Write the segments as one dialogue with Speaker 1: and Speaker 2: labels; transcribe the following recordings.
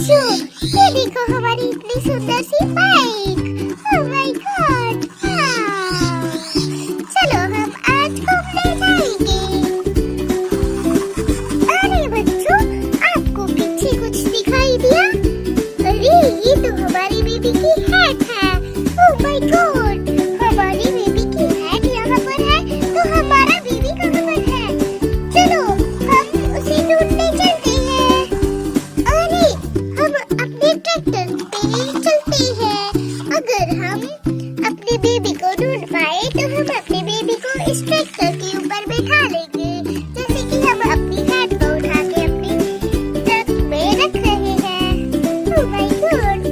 Speaker 1: बच्चों, ये देखो हमारी इतनी सुंदर सी बाइक। ओह माय गॉड, चलो हम आज घूमने जाएंगे। अरे बच्चों, आपको पीछे कुछ दिखाई दिया? अरे ये तो हमारी बेबी की हैट है। ओह माय गॉड, हमारी बेबी की हैट यहाँ पर है, तो हमारा बेबी कहाँ पर है? चलो हम उसे ढूंढने चलते हैं। अरे हम अपने ट्रैक्टर पे चलते हैं। अगर हम अपने बेबी को ढूंढ पाए तो हम अपने बेबी को इस ट्रैक्टर के ऊपर बैठा लेंगे, जैसे कि हम अपनी हैट को उठा के अपनी ट्रक में रख रहे हैं। ओह माय गॉड,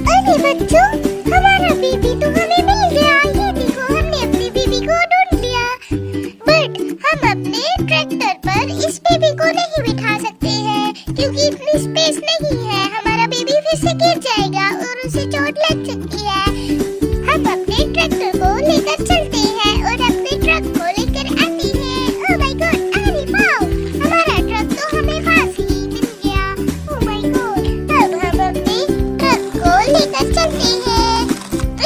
Speaker 1: अरे बच्चों, हमारा बेबी तो हमें मिल गया। ये देखो, हमने अपने बेबी को ढूंढ लिया। बट हम अपने ट्रैक्टर पर इस बेबी को नहीं बिठा सकते हैं, क्योंकि इतनी स्पेस नहीं है। हमारा बेबी फिर से गिर जाएगा और उसे चोट लग सकती है। हम अपने ट्रैक्टर को लेकर चलते हैं और अपने ट्रक को लेकर आते हैं। ओह माय गॉड, अरे वाओ, हमारा ट्रक तो हमें पास ही मिल गया। ओह माय गॉड, अब हम अपने ट्रक को लेकर चलते हैं,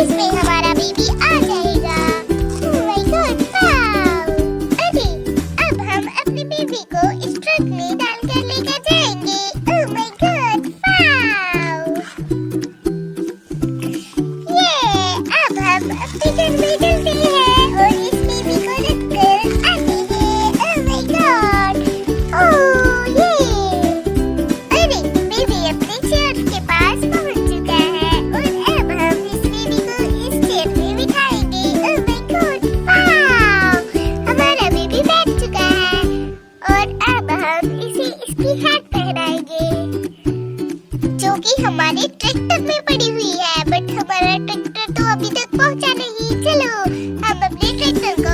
Speaker 1: इसमें हमारा बेबी आ जाएगा। Oh my God, wow. अरे अब हम अपने बेबी को इस ट्रक में डालकर लेकर जाएंगे। Oh my God, wow. ये अब हम अपने घर में चलते हैं और इस बेबी को रखकर आते हैं। ओह माय गॉड, ओह ये, अरे बेबी अपने चेयर के पास पहुंच चुका है और अब हम इस बेबी को इस चेयर में बिठाएंगे। ओह माय गॉड, वाओ, हमारा बेबी बैठ चुका है और अब हम इसे इसकी हैट पहनाएंगे, जो कि हमारे ट्रैक्टर में पड़ी हुई है। बट हमारा ट्रैक्टर तो अभी तक पहुंचा नहीं। चलो हम अपने ट्रैक्टर को